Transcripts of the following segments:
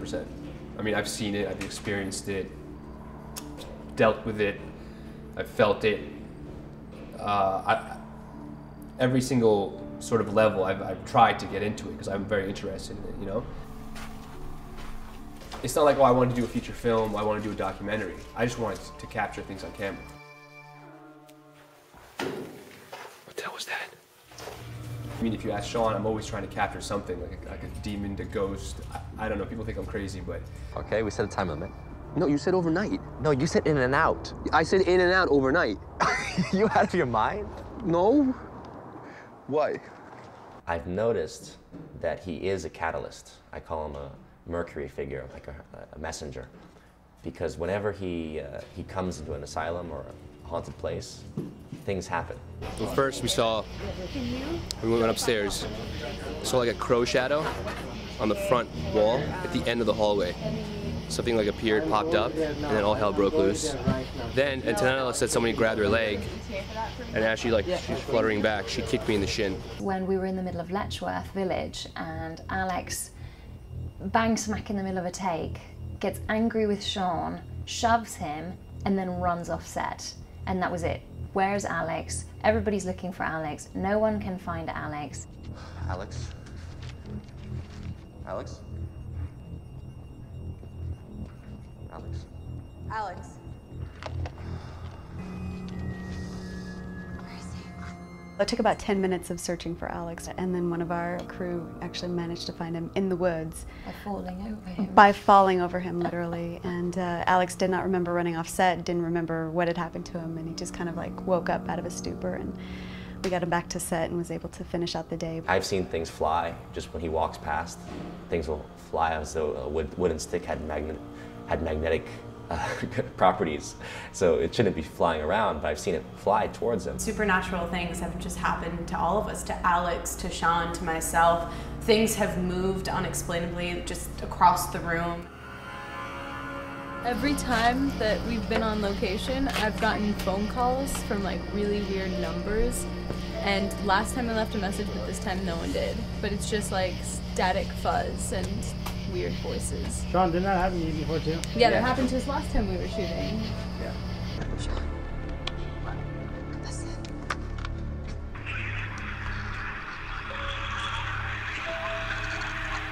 100%. I mean, I've seen it, I've experienced it, dealt with it, I've felt it. Every single sort of level, I've tried to get into it because I'm very interested in it, you know? It's not like, oh, I want to do a feature film, I want to do a documentary. I just wanted to capture things on camera. What the hell was that? I mean, if you ask Sean, I'm always trying to capture something, like a demon, a ghost. I don't know, people think I'm crazy, but... Okay, we set a time limit. No, you said overnight. No, you said in and out. I said in and out overnight. You out of your mind? No. Why? I've noticed that he is a catalyst. I call him a Mercury figure, like a messenger. Because whenever he comes into an asylum or a haunted place, things happen. Well, first we went upstairs, saw like a crow shadow on the front wall at the end of the hallway. Something like appeared, popped up, and then all hell broke loose. Then Antonella said somebody grabbed her leg, and as she's fluttering back, she kicked me in the shin. When we were in the middle of Letchworth village and Alex bang smack in the middle of a take, gets angry with Sean, shoves him, and then runs off set. And that was it. Where's Alex? Everybody's looking for Alex. No one can find Alex. Alex? Alex? Alex? Alex. It took about 10 minutes of searching for Alex, and then one of our crew actually managed to find him in the woods. By falling over him. By falling over him, literally. And Alex did not remember running off set, didn't remember what had happened to him, and he just kind of like woke up out of a stupor, and we got him back to set and was able to finish out the day. I've seen things fly just when he walks past. Things will fly as though a wooden stick had magnetic properties, so it shouldn't be flying around, but I've seen it fly towards him. Supernatural things have just happened to all of us, to Alex, to Sean, to myself. Things have moved unexplainably just across the room. Every time that we've been on location, I've gotten phone calls from like really weird numbers, and last time I left a message, but this time no one did. But it's just like static fuzz and weird voices. Sean, didn't that happen to you before too? Yeah, that happened to us last time we were shooting. Yeah. Sean, listen.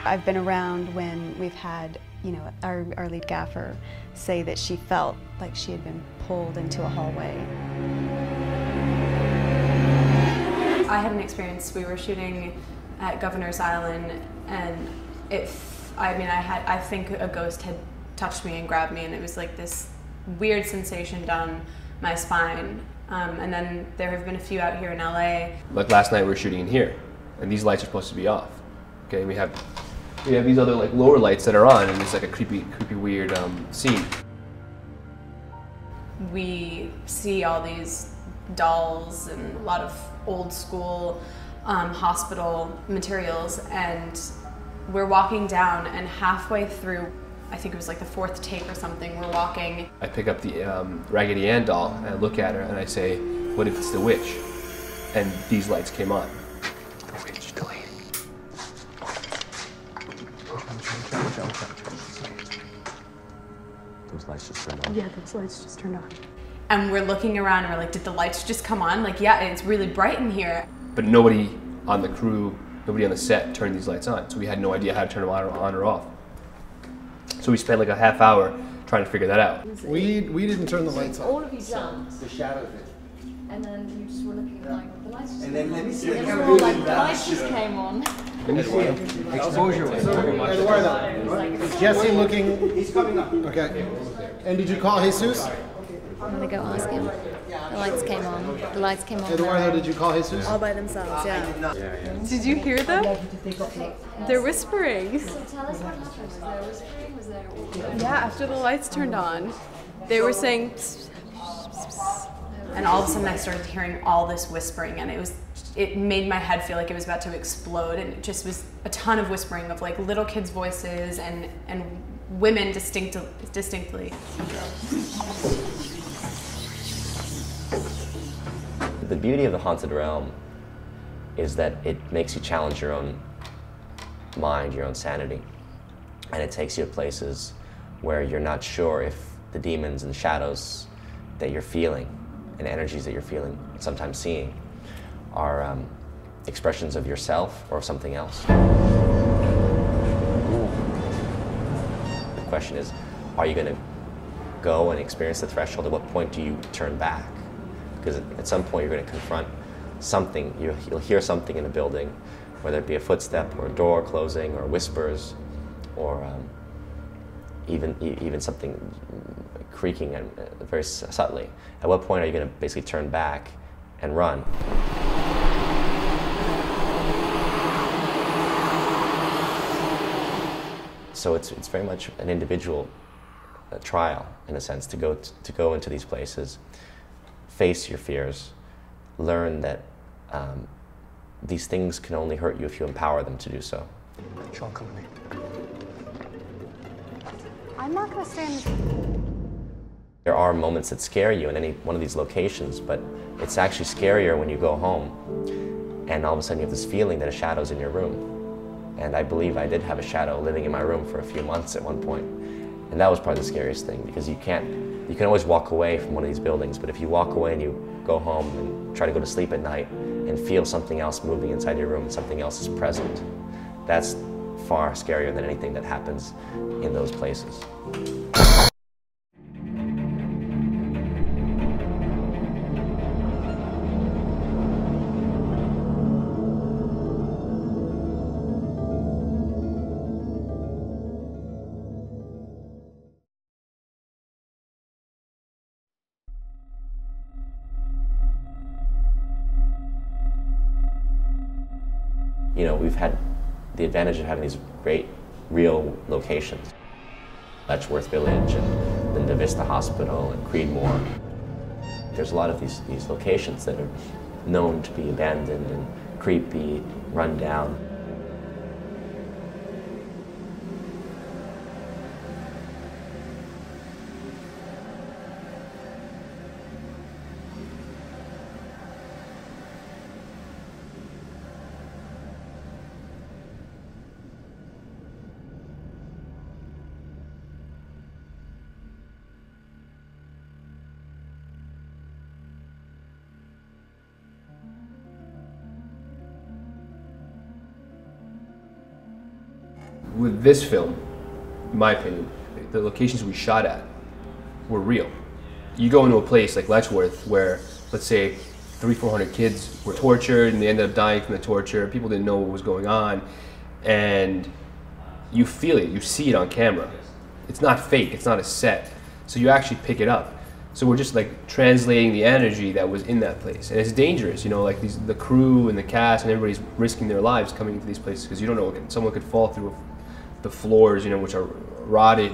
I've been around when we've had, you know, our lead gaffer say that she felt like she had been pulled into a hallway. I had an experience, we were shooting at Governor's Island, and I think a ghost had touched me and grabbed me, and it was like this weird sensation down my spine. And then there have been a few out here in LA. Like last night we were shooting in here, and these lights are supposed to be off. Okay, we have these other like lower lights that are on, and it's like a creepy weird scene. We see all these dolls and a lot of old school hospital materials, and we're walking down, and halfway through, I think it was like the 4th take or something, we're walking. I pick up the Raggedy Ann doll, and I look at her, and I say, what if it's the witch? And these lights came on. The witch, the lady. Those lights just turned on. Yeah, those lights just turned on. And we're looking around, and we're like, did the lights just come on? Like, yeah, it's really bright in here. But nobody on the crew, nobody on the set turned these lights on, so we had no idea how to turn them on or off. So we spent like a half hour trying to figure that out. We didn't turn the lights on. All of you jumped, The shadow thing. and then you just were looking like, the lights just And then came let on. me see the And camera. we were all like, the lights just came on. Let me see it. Exposure. Eduardo, is Jesse looking? He's coming up. Okay. And did you call Jesus? I'm gonna go ask him. The lights came on. The lights came on. Eduardo, did you call Jesus? All by themselves, yeah. Did you hear them? They're whispering. So tell us what happened. Was there whispering? Was there... Yeah, after the lights turned on, they were saying psst, psst, psst. And all of a sudden I started hearing all this whispering, and it made my head feel like it was about to explode, and it just was a ton of whispering of like little kids' voices and women distinctly. The beauty of the haunted realm is that it makes you challenge your own mind, your own sanity. and it takes you to places where you're not sure if the demons and shadows that you're feeling and energies that you're feeling, sometimes seeing, are expressions of yourself or of something else. The question is, are you going to go and experience the threshold? At what point do you turn back? Because at some point you're going to confront something. You'll hear something in a building, whether it be a footstep or a door closing or whispers, or even something creaking and very subtly. At what point are you going to basically turn back and run? So it's very much an individual trial, in a sense, to go into these places, face your fears, learn that these things can only hurt you if you empower them to do so. Sean, come with me. I'm not going to stay in this. There are moments that scare you in any one of these locations, but it's actually scarier when you go home and all of a sudden you have this feeling that a shadow's in your room. And I believe I did have a shadow living in my room for a few months at one point. And that was probably the scariest thing, because you can always walk away from one of these buildings, but if you walk away and you go home and try to go to sleep at night and feel something else moving inside your room, something else is present, that's far scarier than anything that happens in those places. You know, we've had the advantage of having these great, real locations. Letchworth Village and Linda Vista Hospital and Creedmoor. There's a lot of these locations that are known to be abandoned and creepy, run down. With this film, in my opinion, the locations we shot at were real. You go into a place like Letchworth where, let's say, 300-400 kids were tortured and they ended up dying from the torture. People didn't know what was going on, and you feel it, you see it on camera. It's not fake, it's not a set, so you actually pick it up. So we're just like translating the energy that was in that place, and it's dangerous, you know, like the crew and the cast and everybody's risking their lives coming into these places because you don't know, someone could fall through the floors, you know, which are rotted.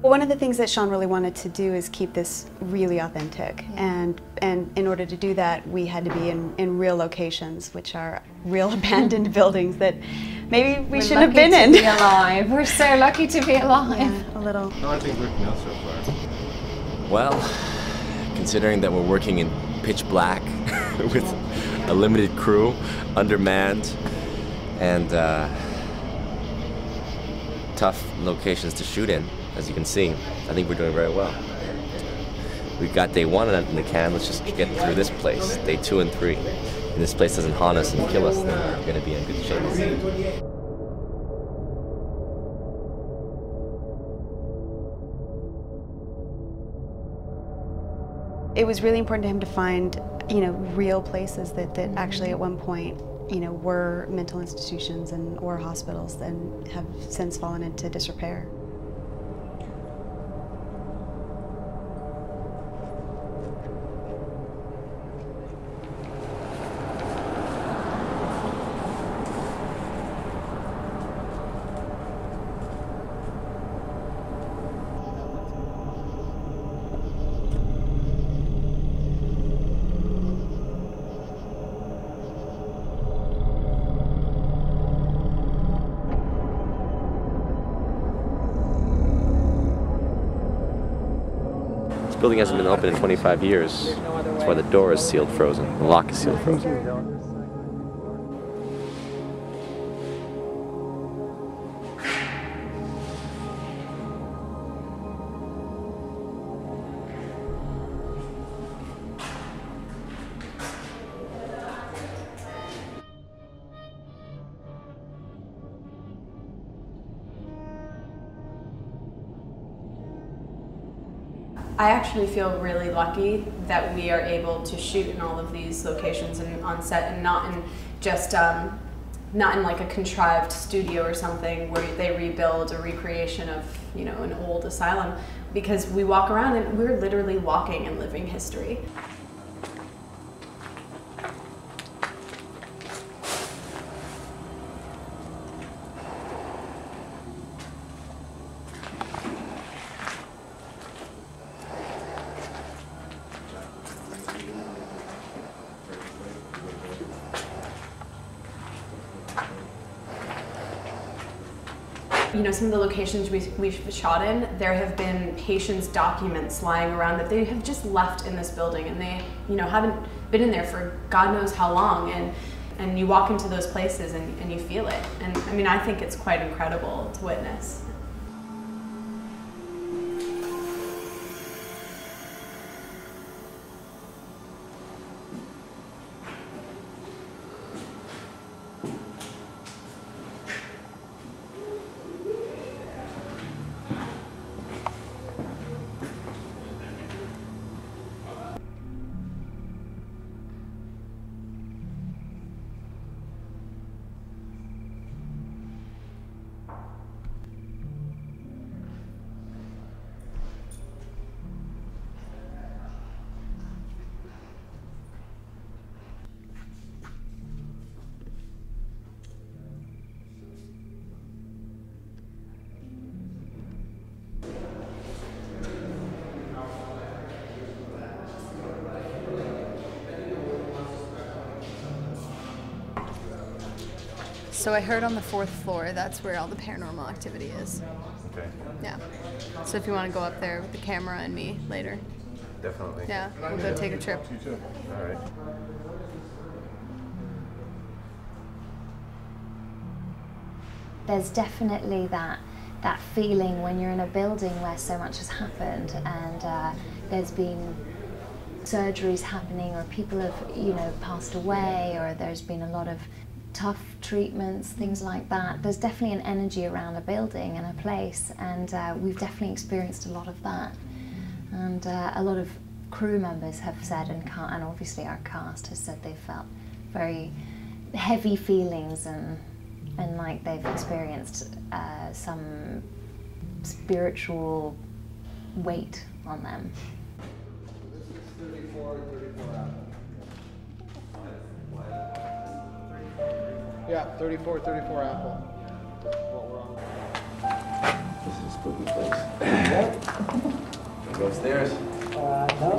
One of the things that Sean really wanted to do is keep this really authentic, and in order to do that, we had to be in real locations, which are real abandoned buildings that maybe we shouldn't have been in. We're lucky to be alive. We're so lucky to be alive. Yeah, a little. How are things working out so far? Well, considering that we're working in pitch black with a limited crew, undermanned, and tough locations to shoot in, as you can see, I think we're doing very well. We've got day 1 in the can. Let's just get through this place. Day 2 and 3. If this place doesn't haunt us and kill us, then we're going to be in good shape. It was really important to him to find, you know, real places that actually at one point, you know, were mental institutions or hospitals and have since fallen into disrepair. building hasn't been open in 25 years. That's why the door is sealed frozen. The lock is sealed frozen. I actually feel really lucky that we are able to shoot in all of these locations and on set, and not in just not in like a contrived studio or something where they rebuild a recreation of, you know, an old asylum, because we walk around and we're literally walking and living history. You know, some of the locations we've shot in, there have been patients' documents lying around that they have just left in this building, and they, you know, haven't been in there for God knows how long, and you walk into those places and you feel it. And I mean, I think it's quite incredible to witness. So I heard on the 4th floor, that's where all the paranormal activity is. Okay. Yeah. So if you want to go up there with the camera and me later. Definitely. Yeah, we'll go take a trip. All right. There's definitely that feeling when you're in a building where so much has happened, and there's been surgeries happening, or people have, you know, passed away, or there's been a lot of tough treatments, things like that. There's definitely an energy around a building and a place, and we've definitely experienced a lot of that. And a lot of crew members have said, and obviously our cast has said, they've felt very heavy feelings and like they've experienced some spiritual weight on them. This is 34 apple. Yeah, 34 apple. What we're on. This is a spooky place. Wanna go upstairs? No.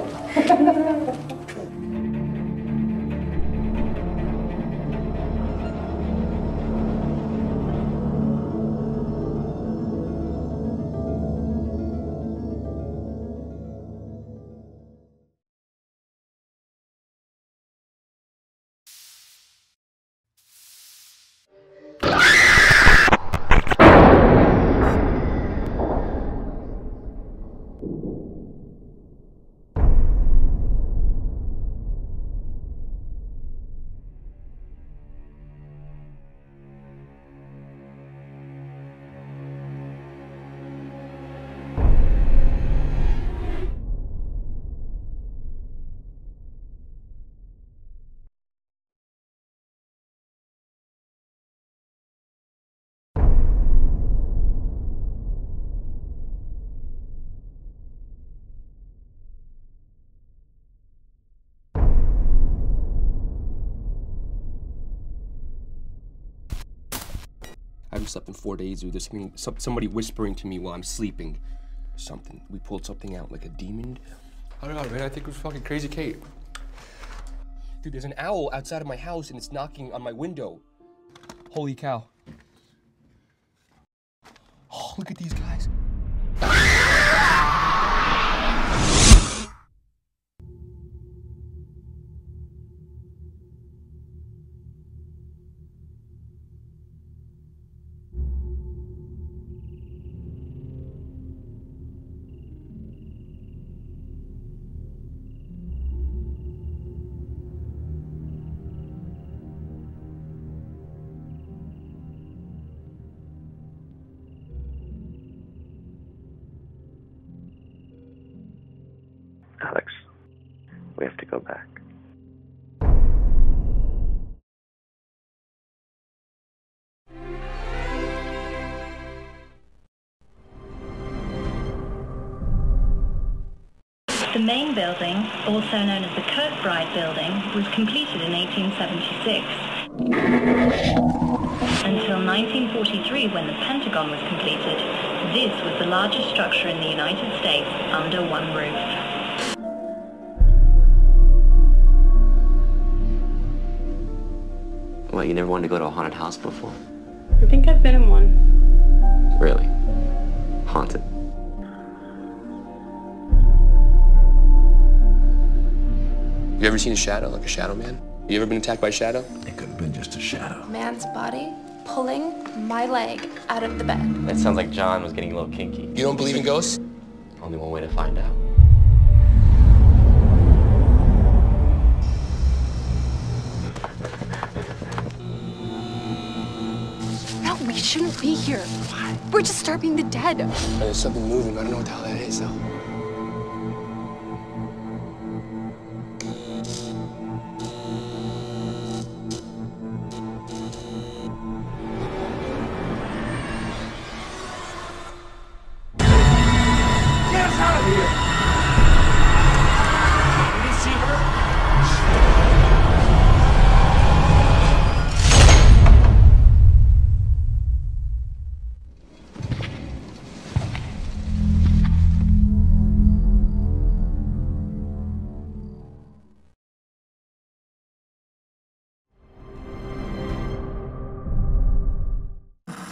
I haven't slept in 4 days, dude. There's somebody whispering to me while I'm sleeping. Something. We pulled something out, like a demon. I don't know, man. I think it was fucking Crazy Kate. Dude, there's an owl outside of my house and it's knocking on my window. Holy cow. Oh, look at these guys. Alex, we have to go back. The main building, also known as the Kirkbride Building, was completed in 1876. Until 1943, when the Pentagon was completed, this was the largest structure in the United States under one roof. What, you never wanted to go to a haunted house before? I think I've been in one. Really? Haunted? You ever seen a shadow, like a shadow man? You ever been attacked by a shadow? It could have been just a shadow. Man's body pulling my leg out of the bed. That sounds like John was getting a little kinky. You don't believe in ghosts? Only one way to find out. No, we shouldn't be here. Why? We're disturbing the dead. There's something moving. I don't know what the hell that is, though.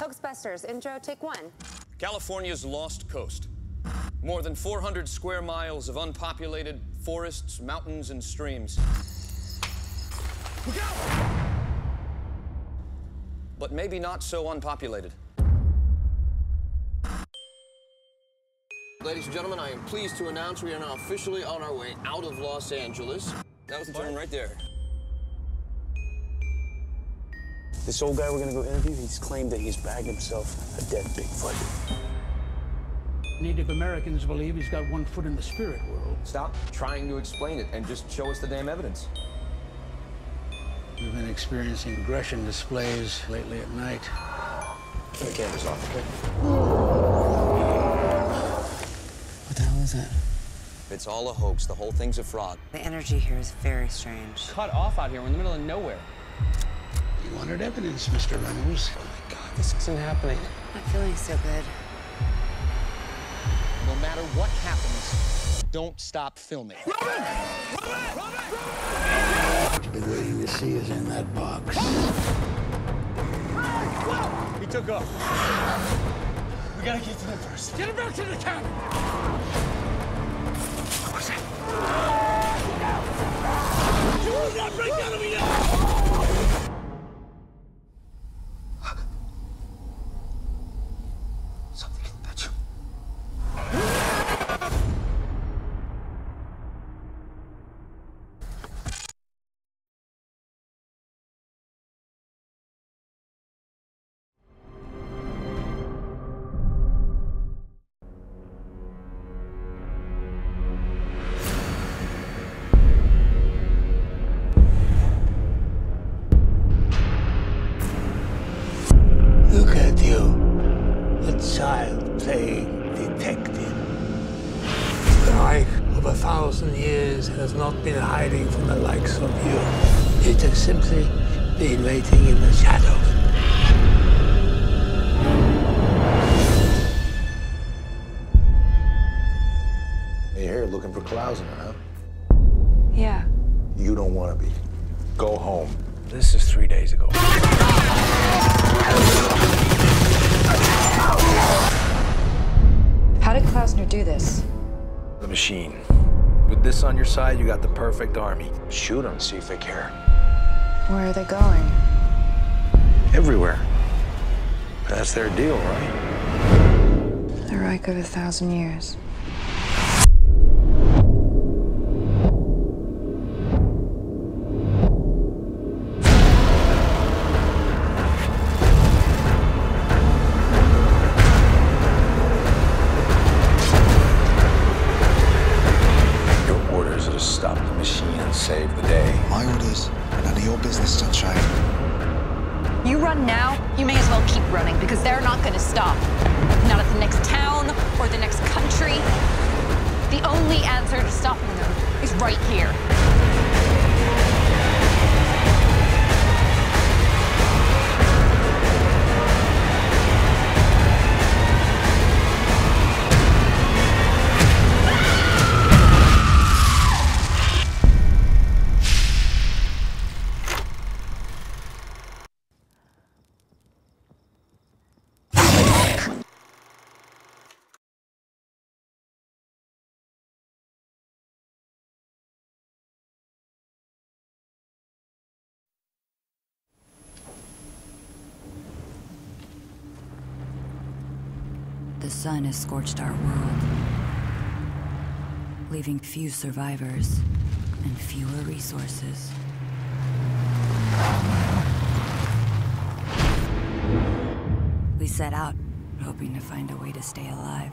Hoaxbusters, intro, take one. California's lost coast. More than 400 square miles of unpopulated forests, mountains, and streams. Look out! But maybe not so unpopulated. Ladies and gentlemen, I am pleased to announce we are now officially on our way out of Los Angeles. That was the gentleman right there. This old guy we're gonna go interview, he's claimed that he's bagged himself a dead Bigfoot. Native Americans believe he's got one foot in the spirit world. Stop trying to explain it and just show us the damn evidence. We've been experiencing aggression displays lately at night. Turn the cameras off, okay? What the hell is that? It's all a hoax. The whole thing's a fraud. The energy here is very strange. Cut off out here. We're in the middle of nowhere. You wanted evidence, Mr. Reynolds. Oh my God, this isn't happening. Not feeling so good. No matter what happens, don't stop filming. What you've been waiting to see is in that box. He took off. We gotta get to them first. Get him back to the cabin! What was that? You will not break out of me now! Something in the bedroom. Look at you, a child playing detective. The Reich of 1,000 years has not been hiding from the likes of you. It has simply been waiting in the shadows. You're here looking for Klausner, huh? Yeah. You don't want to be. Go home. This is 3 days ago. How did Klausner do this? The machine. With this on your side, you got the perfect army. Shoot them, see if they care. Where are they going? Everywhere. That's their deal, right? The Reich of 1,000 years. Your is the sunshine. You run now, you may as well keep running because they're not going to stop. Not at the next town or the next country. The only answer to stopping them is right here. The sun has scorched our world, leaving few survivors and fewer resources. We set out, hoping to find a way to stay alive.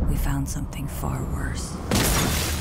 We found something far worse.